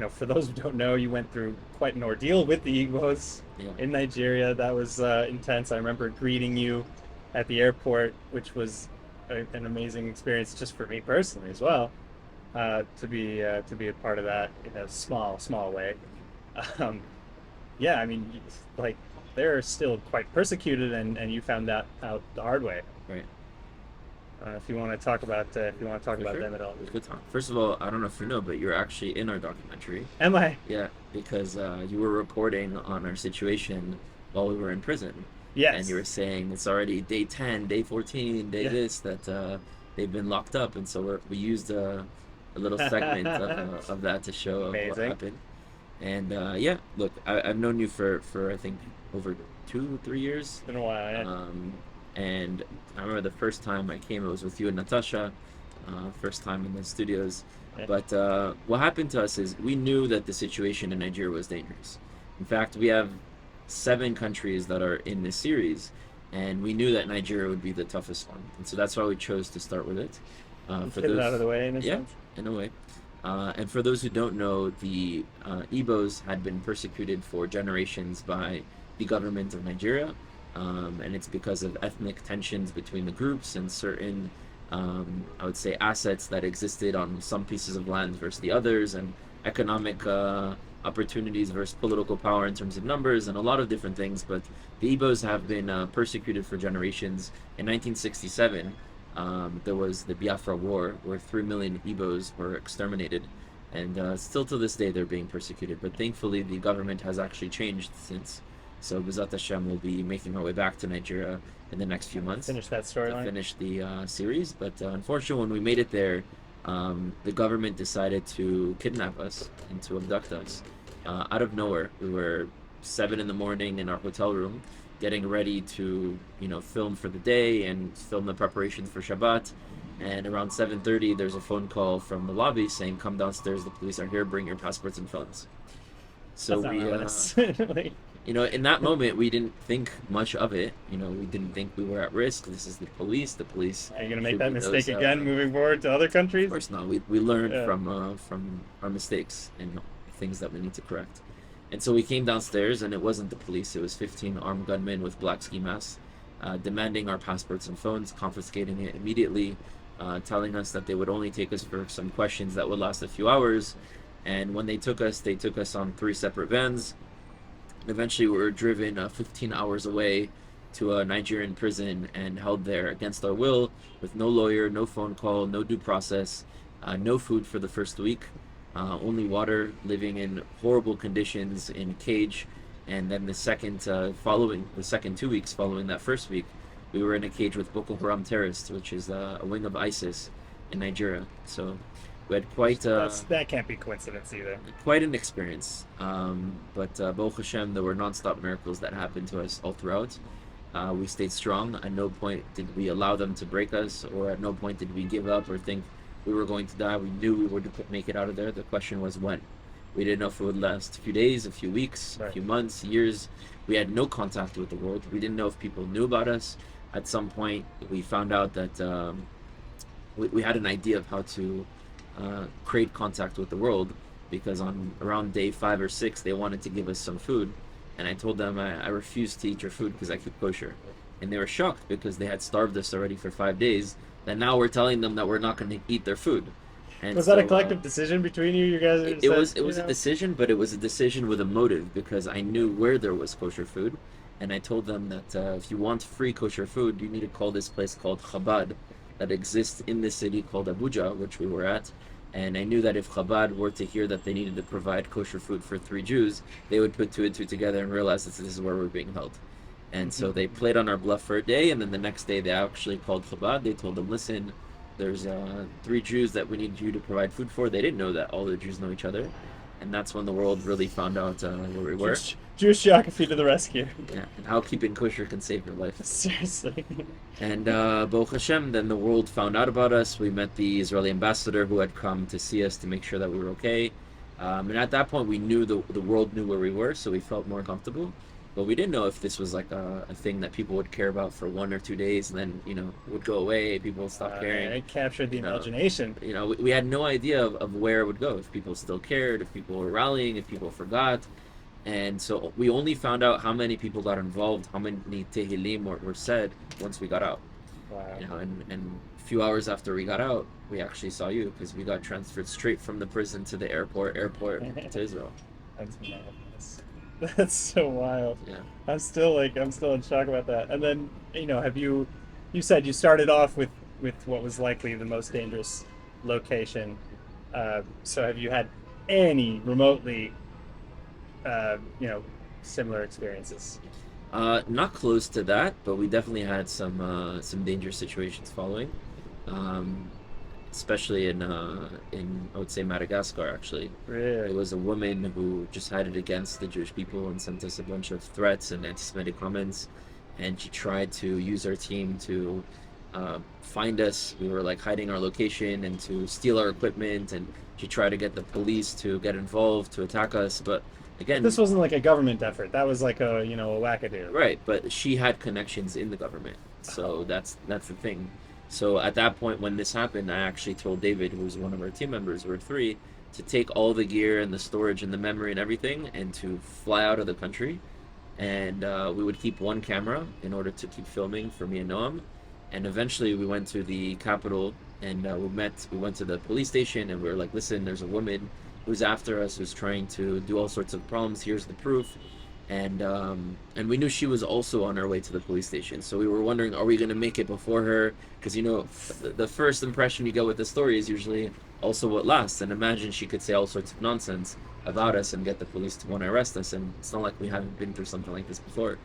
for those who don't know, you went through quite an ordeal with the Igbos Yeah. in Nigeria. That was intense. I remember greeting you at the airport, which was an amazing experience just for me personally as well. To be a part of that in a small way. Um, yeah, I mean, like they're still quite persecuted, and you found that out the hard way. Right. If you want to talk about For sure. them at all, Good time. First of all, I don't know if you know, but you're actually in our documentary. am I? Yeah, because you were reporting on our situation while we were in prison, and you Yes. were saying it's already day 10, day 14, day Yeah. this that they've been locked up, and so we used a little segment of that to show what Amazing. happened. And yeah, look, I've known you for I think over 2, 3 years. Been a while, yeah. Um, and I remember the first time I came, it was with you and Natasha, first time in the studios. Yeah. But what happened to us is we knew that the situation in Nigeria was dangerous. In fact, we have 7 countries that are in this series, and we knew that Nigeria would be the toughest one. And so that's why we chose to start with it. For Get it out of those, the way in a yeah, sense. in a way. And for those who don't know, the Igbos had been persecuted for generations by the government of Nigeria, and it's because of ethnic tensions between the groups and certain, I would say, assets that existed on some pieces of land versus the others, and economic opportunities versus political power in terms of numbers, and a lot of different things. But the Igbos have been persecuted for generations. In 1967, there was the Biafra War, where 3 million Igbos were exterminated, and still to this day they're being persecuted. But thankfully, the government has actually changed since. So Bezat Hashem will be making our way back to Nigeria in the next few months Finish that to storyline. finish the series. But unfortunately, when we made it there, the government decided to kidnap us and to abduct us out of nowhere. We were 7 in the morning in our hotel room, getting ready to film for the day and film the preparations for Shabbat. And around 7:30, there's a phone call from the lobby saying, "Come downstairs. The police are here. Bring your passports and phones." So That's not we ominous. Like, in that moment, we didn't think much of it. We didn't think we were at risk. This is the police. The police are you gonna make should be that mistake those. again moving forward to other Of countries? course not. We learned Yeah. from our mistakes and things that we need to correct. And so we came downstairs, and it wasn't the police. It was 15 armed gunmen with black ski masks, demanding our passports and phones, confiscating it immediately, telling us that they would only take us for some questions that would last a few hours. And when they took us on 3 separate vans. Eventually, we were driven 15 hours away to a Nigerian prison and held there against our will, with no lawyer, no phone call, no due process, no food for the first week, only water, living in horrible conditions in a cage. And then following the second 2 weeks following that first week, we were in a cage with Boko Haram terrorists, which is a wing of ISIS in Nigeria. So we had That can't be coincidence either. quite an experience. But Baruch Hashem, there were nonstop miracles that happened to us all throughout. We stayed strong. At no point did we allow them to break us, or at no point did we give up or think we were going to die. We knew we would make it out of there. The question was when. We didn't know if it would last a few days, a few weeks, a Right. few months, years. We had no contact with the world. We didn't know if people knew about us. At some point, we found out that we had an idea of how to create contact with the world, because on around day 5 or 6 they wanted to give us some food, and I told them I refused to eat your food because I keep kosher, and they were shocked because they had starved us already for 5 days. That now we're telling them that we're not going to eat their food, and Was that a so collective decision between you? You guys it, just it said, was it was a decision, but it was a decision with a motive, because I knew where there was kosher food, and I told them that if you want free kosher food, you need to call this place called Chabad, that exists in this city called Abuja, which we were at. And I knew that if Chabad were to hear that they needed to provide kosher food for 3 Jews, they would put 2 and 2 together and realize that this is where we're being held. And so they played on our bluff for a day, and then the next day they actually called Chabad. They told them, "Listen, there's 3 Jews that we need you to provide food for." They didn't know that all the Jews know each other, and that's when the world really found out where we were. Jewish geography to the rescue. Yeah, and how keeping kosher can save your life. Seriously. And Baruch Hashem, then the world found out about us. We met the Israeli ambassador who had come to see us to make sure that we were okay. And at that point, we knew the world knew where we were, so we felt more comfortable. but we didn't know if this was like a thing that people would care about for 1 or 2 days and then would go away, people would stop caring. It captured the you know imagination. we had no idea of where it would go, if people still cared, if people were rallying, if people forgot. And so we only found out how many people got involved, how many tehillim were said once we got out. Wow. And a few hours after we got out, we actually saw you, because we got transferred straight from the prison to the airport to Israel. That's madness. That's so wild. Yeah. I'm still in shock about that. And then, have you said you started off with what was likely the most dangerous location. So have you had any remotely, similar experiences? Not close to that, but we definitely had some dangerous situations following, um, especially in I would say Madagascar. Actually, Really? it was a woman who just had it against the Jewish people and sent us a bunch of threats and anti-Semitic comments, and she tried to use our team to find us. We were like hiding our location, and to steal our equipment, and she tried to get the police to get involved to attack us, but again, This wasn't like a government effort. That was like a wackadoo. right, but she had connections in the government, so that's the thing. So at that point, when this happened, I actually told David, who was one of our team members, we're three, to take all the gear and the storage and the memory and everything, and to fly out of the country. And we would keep one camera in order to keep filming for me and Noam. And eventually, we went to the capital, and we went to the police station, and we were like, listen, there's a woman who's after us, who's trying to do all sorts of problems. Here's the proof. And we knew she was also on her way to the police station, so we were wondering, are we going to make it before her? Because the first impression you get with the story is usually also what lasts. And imagine she could say all sorts of nonsense about us and get the police to want to arrest us, and it's not like we haven't been through something like this before.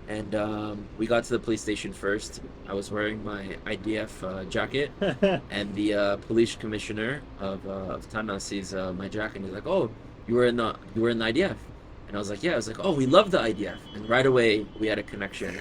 And we got to the police station first. I was wearing my IDF jacket, and the police commissioner of Tana sees my jacket, and he's like, "Oh, you were in the IDF." And I was like, "Yeah." I was like, "Oh, we love the IDF." And right away we had a connection.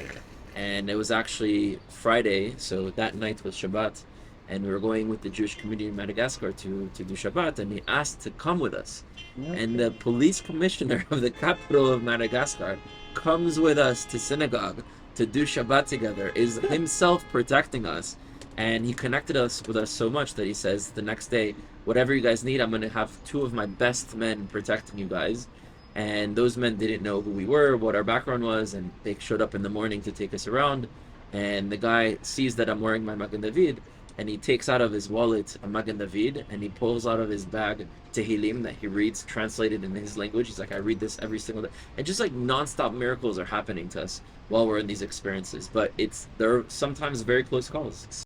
And it was actually Friday, so that night was Shabbat, and we were going with the Jewish community in Madagascar to do Shabbat, and he asked to come with us. Okay. And the police commissioner of the capital of Madagascar comes with us to synagogue to do Shabbat together, is himself protecting us. And he connected us with us so much that he says the next day, whatever you guys need, I'm going to have two of my best men protecting you guys. And those men didn't know who we were, what our background was, and they showed up in the morning to take us around. And the guy sees that I'm wearing my Magen David, and he takes out of his wallet a Magen David, and he pulls out of his bag Tehillim that he reads, translated in his language. He's like, I read this every single day. And just like nonstop miracles are happening to us while we're in these experiences. But they're sometimes very close calls.